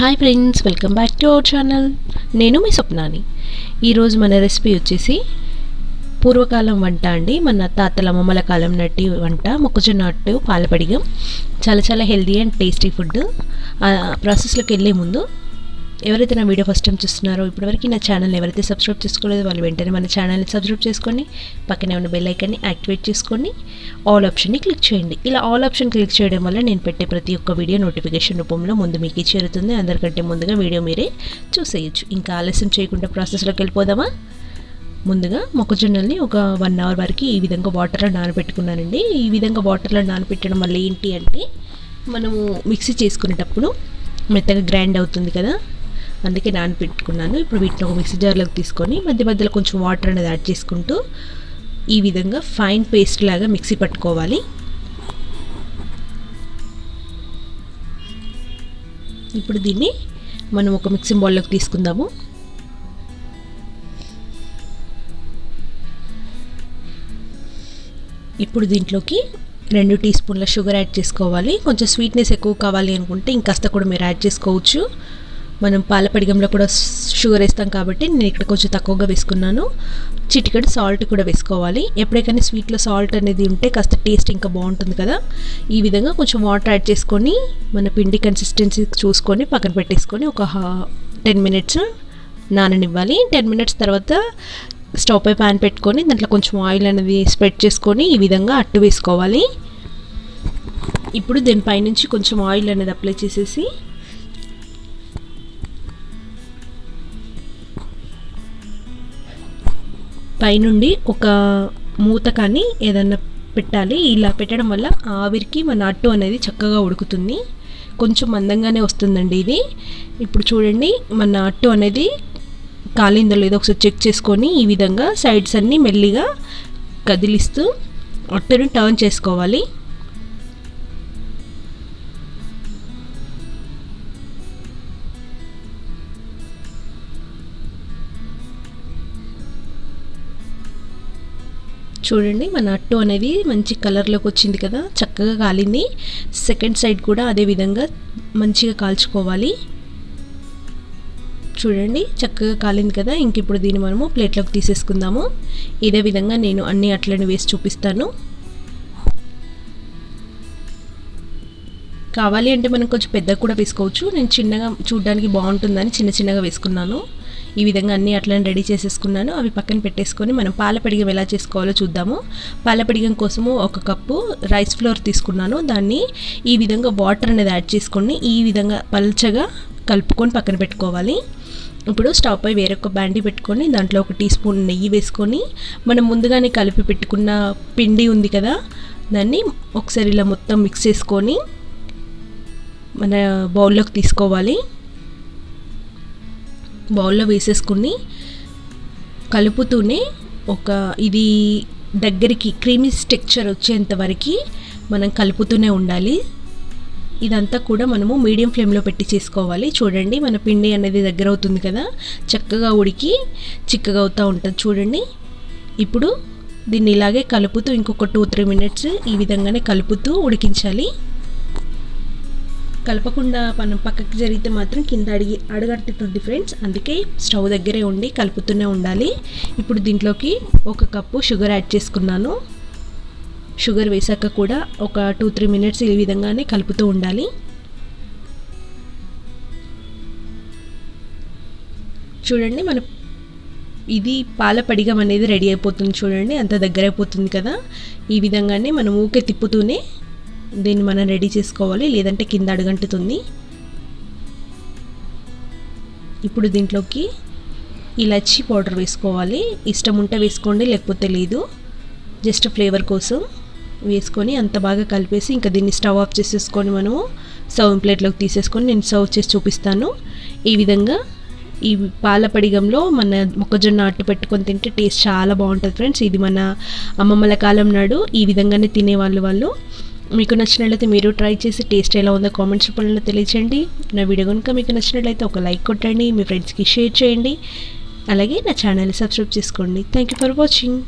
Hi friends, welcome back to our channel. నేను మీ స్వప్నాని. ఈరోజు మన రెసిపీ వచ్చేసి పూర్వకాలం వంట అండి. మన తాతల అమ్మమ్మల కాలం నాటి వంట మొక్కజొన్న అట్టు పాలపడిగం. చాలా హెల్దీ అండ్ టేస్టీ ఫుడ్. ప్రాసెస్లోకి వెళ్ళే ముందు ఎవరైతే నా వీడియో ఫస్ట్ టైం చూస్తున్నారో, ఇప్పటివరకు నా ఛానల్ ఎవరైతే సబ్స్క్రైబ్ చేసుకోలేదో వాళ్ళు వెంటనే మన ఛానల్ని సబ్స్క్రైబ్ చేసుకొని పక్కనే ఉన్న బెల్ ఐకాన్ని యాక్టివేట్ చేసుకొని ఆల్ ఆప్షన్ని క్లిక్ చేయండి. ఇలా ఆల్ ఆప్షన్ క్లిక్ చేయడం వల్ల నేను పెట్టే ప్రతి ఒక్క వీడియో నోటిఫికేషన్ రూపంలో ముందు మీకు చేరుతుంది. అందరికంటే ముందుగా వీడియో మీరే చూసేయచ్చు. ఇంకా ఆలస్యం చేయకుండా ప్రాసెస్లోకి వెళ్ళిపోదామా? ముందుగా మొక్కజొన్నల్ని ఒక 1 అవర్ వరకు ఈ విధంగా వాటర్లో నానబెట్టుకున్నానండి. ఈ విధంగా వాటర్లో నానబెట్టడం వల్ల ఏంటి అంటే మనము మిక్సీ చేసుకునేటప్పుడు మెత్తగా గ్రైండ్ అవుతుంది కదా, అందుకే నానబెట్టుకున్నాను. ఇప్పుడు వీటిని ఒక మిక్సీ జార్లోకి తీసుకొని మధ్యలో కొంచెం వాటర్ అనేది యాడ్ చేసుకుంటూ ఈ విధంగా ఫైన్ పేస్ట్ లాగా మిక్సీ పట్టుకోవాలి. ఇప్పుడు దీన్ని మనం ఒక మిక్సింగ్ బౌల్లోకి తీసుకుందాము. ఇప్పుడు దీంట్లోకి 2 టీ స్పూన్ల షుగర్ యాడ్ చేసుకోవాలి. కొంచెం స్వీట్నెస్ ఎక్కువ కావాలి అనుకుంటే ఇంకాస్త కూడా మీరు యాడ్ చేసుకోవచ్చు. మనం పాలపడిగంలో కూడా షుగర్ వేస్తాం కాబట్టి నేను ఇక్కడ కొంచెం తక్కువగా వేసుకున్నాను. చిటికెడు సాల్ట్ కూడా వేసుకోవాలి. ఎప్పుడైనా స్వీట్లో సాల్ట్ అనేది ఉంటే కాస్త టేస్ట్ ఇంకా బాగుంటుంది కదా. ఈ విధంగా కొంచెం వాటర్ యాడ్ చేసుకొని మన పిండి కన్సిస్టెన్సీ చూసుకొని పక్కన పెట్టేసుకొని ఒక 10 మినిట్స్ నాననివ్వాలి. 10 మినిట్స్ తర్వాత స్టవ్ పై ప్యాన్ పెట్టుకొని దాంట్లో కొంచెం ఆయిల్ అనేది స్ప్రెడ్ చేసుకొని ఈ విధంగా అట్టు వేసుకోవాలి. ఇప్పుడు దీనిపైనుంచి కొంచెం ఆయిల్ అనేది అప్లై చేసేసి పైనుండి ఒక మూత కానీ ఏదన్నా పెట్టాలి. ఇలా పెట్టడం వల్ల ఆవిరికి మన అట్టు అనేది చక్కగా ఉడుకుతుంది. కొంచెం మందంగానే వస్తుందండి ఇది. ఇప్పుడు చూడండి, మన అట్టు అనేది కాలిందో లేదో ఒకసారి చెక్ చేసుకొని ఈ విధంగా సైడ్స్ అన్నీ మెల్లిగా కదిలిస్తూ అట్టుని టర్న్ చేసుకోవాలి. చూడండి, మన అట్టు అనేది మంచి కలర్లోకి వచ్చింది కదా, చక్కగా కాలింది. సెకండ్ సైడ్ కూడా అదే విధంగా మంచిగా కాల్చుకోవాలి. చూడండి, చక్కగా కాలింది కదా. ఇంక ఇప్పుడు దీన్ని మనము ప్లేట్లోకి తీసేసుకుందాము. ఇదే విధంగా నేను అన్ని అట్లని వేసి చూపిస్తాను. కావాలి అంటే మనం కొంచెం పెద్దగా కూడా వేసుకోవచ్చు. నేను చిన్నగా చూడడానికి బాగుంటుందని చిన్నగా వేసుకున్నాను. ఈ విధంగా అన్ని అట్లని రెడీ చేసేసుకున్నాను. అవి పక్కన పెట్టేసుకొని మనం పాలపడిగం ఎలా చేసుకోవాలో చూద్దాము. పాలపడిగం కోసము 1 కప్పు రైస్ ఫ్లోర్ తీసుకున్నాను. దాన్ని ఈ విధంగా వాటర్ అనేది యాడ్ చేసుకొని ఈ విధంగా పల్చగా కలుపుకొని పక్కన పెట్టుకోవాలి. ఇప్పుడు స్టవ్ పై వేరొక బాండీ పెట్టుకొని దాంట్లో 1 టీ స్పూన్ నెయ్యి వేసుకొని మనం ముందుగానే కలిపి పెట్టుకున్న పిండి ఉంది కదా, దాన్ని ఒకసారి ఇలా మొత్తం మిక్స్ చేసుకొని మన బౌల్లోకి తీసుకోవాలి. బౌల్లో వేసేసుకుని కలుపుతూనే ఇది దగ్గరికి క్రీమీ టెక్స్చర్ వచ్చేంత వరకు మనం కలుపుతూనే ఉండాలి. ఇదంతా కూడా మనము మీడియం ఫ్లేమ్లో పెట్టి చేసుకోవాలి. చూడండి, మన పిండి అనేది దగ్గర అవుతుంది కదా, చక్కగా ఉడికి చిక్కగా అవుతూ ఉంటుంది. చూడండి, ఇప్పుడు దీన్ని ఇలాగే కలుపుతూ ఇంకొక 2-3 మినిట్స్ ఈ విధంగానే కలుపుతూ ఉడికించాలి. కలపకుండా మనం పక్కకి జరిగితే మాత్రం కింద అడుగంటుతుంది ఫ్రెండ్స్. అందుకే స్టవ్ దగ్గరే ఉండి కలుపుతూనే ఉండాలి. ఇప్పుడు దీంట్లోకి 1 కప్పు షుగర్ యాడ్ చేసుకున్నాను. షుగర్ వేసాక కూడా ఒక 2-3 మినిట్స్ ఈ విధంగానే కలుపుతూ ఉండాలి. చూడండి, ఇది పాలపడిగం అనేది రెడీ అయిపోతుంది. చూడండి, అంత దగ్గర అయిపోతుంది కదా. ఈ విధంగానే మనం ఊకే తిప్పుతూనే దీన్ని మనం రెడీ చేసుకోవాలి, లేదంటే కింద అడుగంటుతుంది. ఇప్పుడు దీంట్లోకి ఇలాచీ పౌడర్ వేసుకోవాలి. ఇష్టం ఉంటే వేసుకోండి, లేకపోతే లేదు. జస్ట్ ఫ్లేవర్ కోసం వేసుకొని అంత బాగా కలిపేసి ఇంకా దీన్ని స్టవ్ ఆఫ్ చేసేసుకొని మనము సర్వింగ్ ప్లేట్లోకి తీసేసుకొని నేను సర్వ్ చేసి చూపిస్తాను. ఈ విధంగా ఈ పాలపడిగంలో మన మొక్కజొన్న అట్టు పెట్టుకొని తింటే టేస్ట్ చాలా బాగుంటుంది ఫ్రెండ్స్. ఇది మన అమ్మమ్మల కాలం నాడు ఈ విధంగానే తినేవాళ్ళు. మీకు నచ్చినట్లయితే మీరు ట్రై చేసి టేస్ట్ ఎలా ఉందో కామెంట్స్ రూపంలో తెలియచేయండి. నా వీడియో కనుక మీకు నచ్చినట్లయితే ఒక లైక్ కొట్టండి, మీ ఫ్రెండ్స్కి షేర్ చేయండి. అలాగే నా ఛానల్ని సబ్స్క్రైబ్ చేసుకోండి. Thank you for watching.